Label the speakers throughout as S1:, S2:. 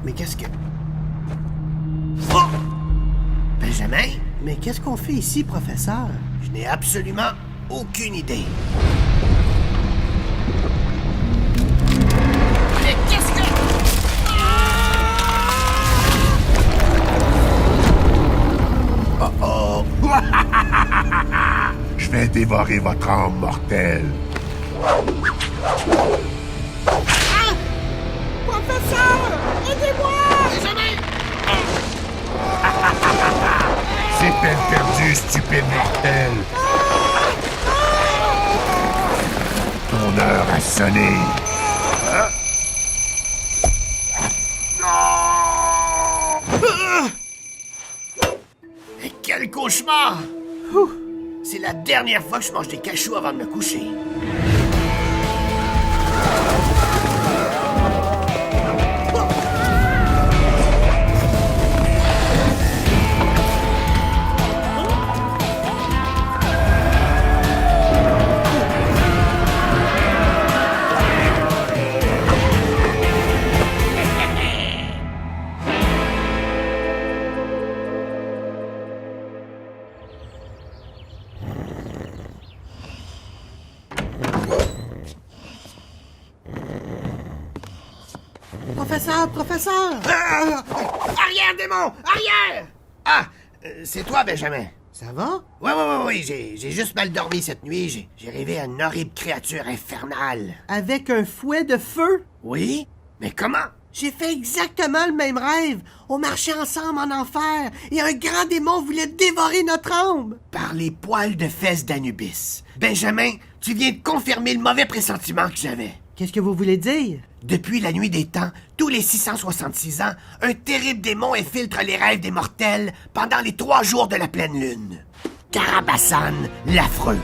S1: Mais qu'est-ce que... Oh! Benjamin? Mais qu'est-ce qu'on fait ici, professeur? Je n'ai absolument aucune idée. Mais qu'est-ce que... Oh!
S2: Je vais dévorer votre âme mortelle.
S1: Ah! Professeur! Aidez-moi! Benjamin!
S2: C'est peine perdue, stupide mortel. Ton heure a sonné.
S1: Quel cauchemar! C'est la dernière fois que je mange des cachous avant de me coucher. Professeur! Arrière, démon! Arrière! Ah! C'est toi, Benjamin. Ça va? Oui, j'ai juste mal dormi cette nuit. J'ai rêvé à une horrible créature infernale. Avec un fouet de feu? Oui? Mais comment? J'ai fait exactement le même rêve. On marchait ensemble en enfer et un grand démon voulait dévorer notre âme. Par les poils de fesses d'Anubis. Benjamin, tu viens de confirmer le mauvais pressentiment que j'avais. Qu'est-ce que vous voulez dire? Depuis la nuit des temps, tous les 666 ans, un terrible démon infiltre les rêves des mortels pendant les 3 jours de la pleine lune. Carabassan, l'affreux.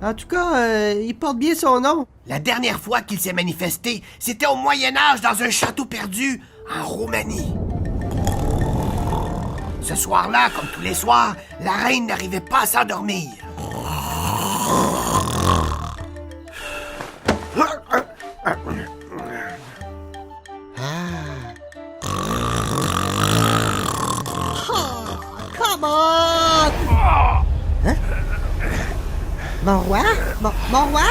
S1: En tout cas, il porte bien son nom. La dernière fois qu'il s'est manifesté, c'était au Moyen-Âge dans un château perdu en Roumanie. Ce soir-là, comme tous les soirs, la reine n'arrivait pas à s'endormir. Come on! Hein? Mon roi? Mon roi?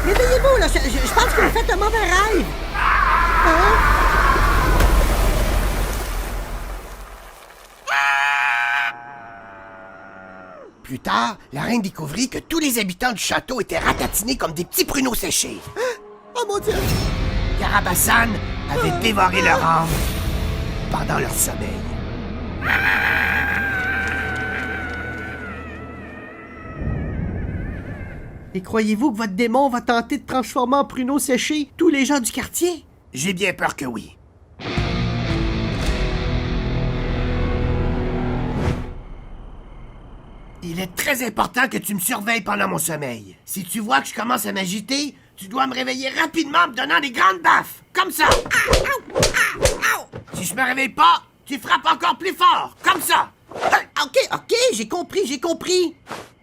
S1: Réveillez-vous, là! Je pense que vous faites un mauvais rêve! Hein? Plus tard, la reine découvrit que tous les habitants du château étaient ratatinés comme des petits pruneaux séchés. Oh mon Dieu! Carabassan avait dévoré leur âme pendant leur sommeil. Et croyez-vous que votre démon va tenter de transformer en pruneaux séchés tous les gens du quartier? J'ai bien peur que oui. Il est très important que tu me surveilles pendant mon sommeil. Si tu vois que je commence à m'agiter, tu dois me réveiller rapidement en me donnant des grandes baffes. Comme ça. Si je me réveille pas, tu frappes encore plus fort. Comme ça. OK, j'ai compris.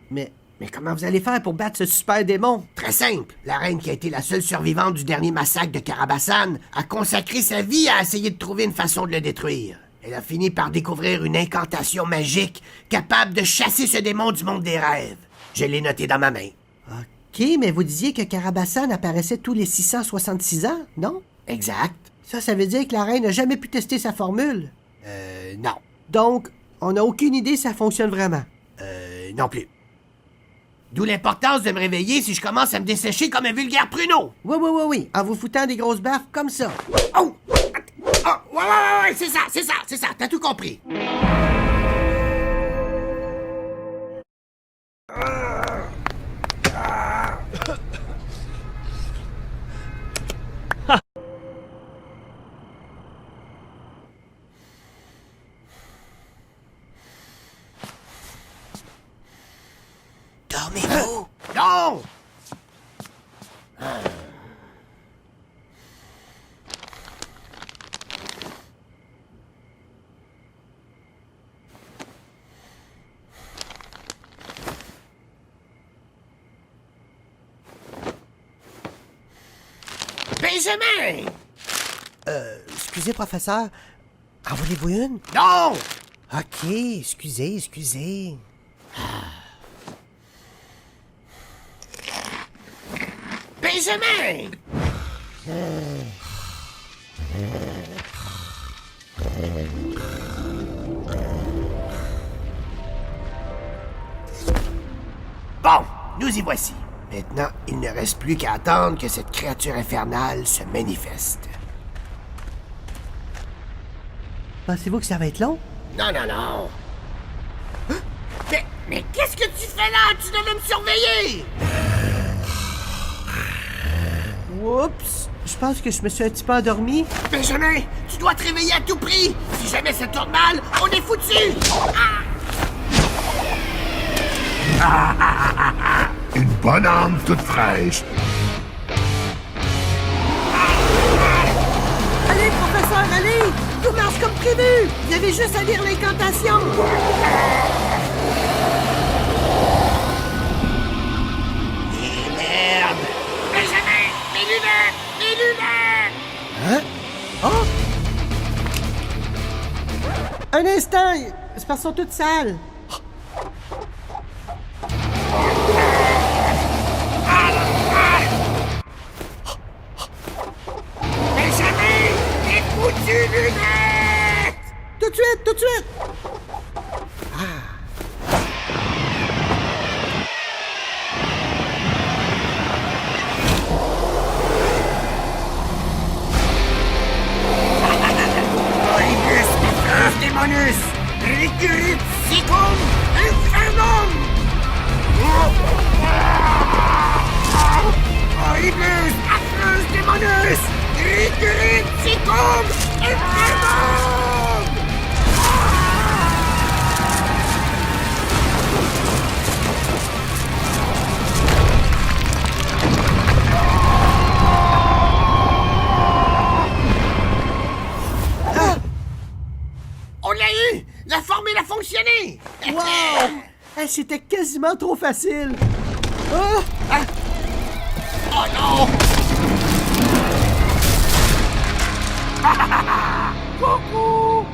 S1: Mais comment vous allez faire pour battre ce super démon? Très simple. La reine, qui a été la seule survivante du dernier massacre de Carabassan, a consacré sa vie à essayer de trouver une façon de le détruire. Elle a fini par découvrir une incantation magique capable de chasser ce démon du monde des rêves. Je l'ai noté dans ma main. OK, mais vous disiez que Carabassan apparaissait tous les 666 ans, non? Exact. Ça veut dire que la reine n'a jamais pu tester sa formule? Non. Donc, on n'a aucune idée si ça fonctionne vraiment? Non plus. D'où l'importance de me réveiller si je commence à me dessécher comme un vulgaire pruneau. Oui. En vous foutant des grosses baffes comme ça. Oh! Ouais, c'est ça. T'as tout compris. Dormez-vous? Non! Benjamin! excusez, professeur. En voulez-vous une? Non! OK, excusez. Benjamin! Bon, nous y voici. Maintenant, il ne reste plus qu'à attendre que cette créature infernale se manifeste. Pensez-vous que ça va être long? Non. Hein? Mais qu'est-ce que tu fais là? Tu devais me surveiller! Oups! Je pense que je me suis un petit peu endormi. Benjamin, tu dois te réveiller à tout prix! Si jamais ça tourne mal, on est foutu!
S2: Une bonne âme toute fraîche.
S1: Allez, professeur, allez! Tout marche comme prévu! Vous avez juste à lire l'incantation!
S3: Merde! Benjamin! Mes lunettes!
S1: Hein? Oh! Un instant! C'est parce qu'elles sont toutes sales.
S3: Benjamin! Les foutues lunettes!
S1: Tout de suite!
S3: Horribus Mithras Demonus! Ricurit Sicum Infernum! Horribus Mithras Demonus! Ricurit Sicum Infernum!
S1: On l'a eu! La formule a fonctionné! Wow! C'était quasiment trop facile! Oh!
S3: Oh non!
S1: Coucou!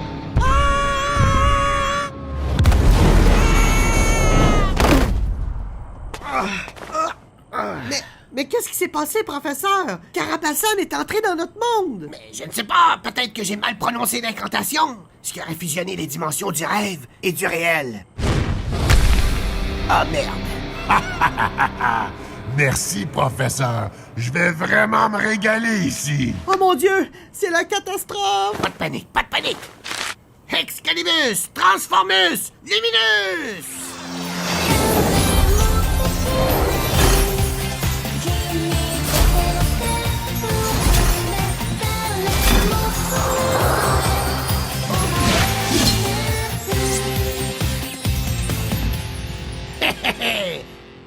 S1: Mais qu'est-ce qui s'est passé, professeur? Carapasan est entré dans notre monde!
S3: Mais je ne sais pas, peut-être que j'ai mal prononcé l'incantation, ce qui aurait fusionné les dimensions du rêve et du réel. Ah merde!
S2: Merci, professeur. Je vais vraiment me régaler ici.
S1: Oh mon Dieu! C'est la catastrophe!
S3: Pas de panique, pas de panique! Excalibus, Transformus, Luminus!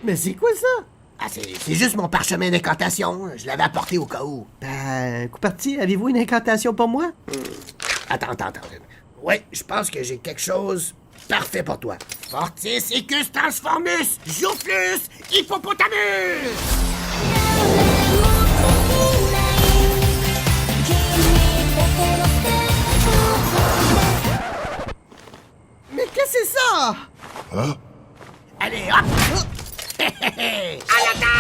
S1: Mais c'est quoi ça?
S3: Ah, c'est juste mon parchemin d'incantation. Je l'avais apporté au cas où.
S1: Ben, coup parti, avez-vous une incantation pour moi?
S3: Attends. Ouais, je pense que j'ai quelque chose parfait pour toi. Fortis Ecus Transformus, Joufflus, Hippopotamus!
S1: Mais qu'est-ce que c'est ça?
S2: Hein?
S3: Allez, hop! À l'attaque!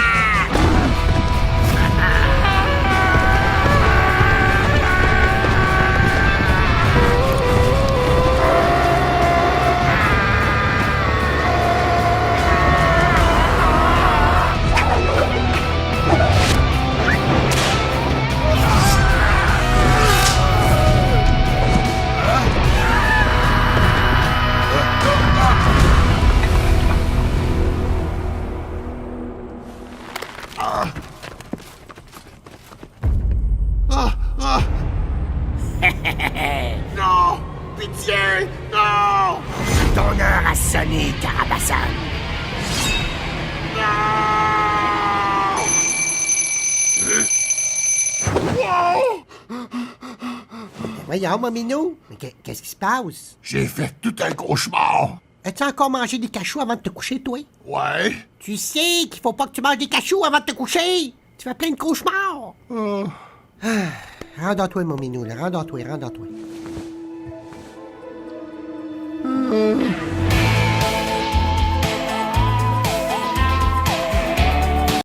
S3: Non! Pitié! Non! Ton heure a sonné, Carapasan! Non!
S1: Voyons, mon minou. Mais qu'est-ce qui se passe?
S2: J'ai fait tout un cauchemar.
S1: As-tu encore mangé des cachous avant de te coucher, toi?
S2: Ouais.
S1: Tu sais qu'il faut pas que tu manges des cachous avant de te coucher! Tu fais plein de cauchemars! Rendors-toi, mon minou, là. Rendors-toi, rendors-toi.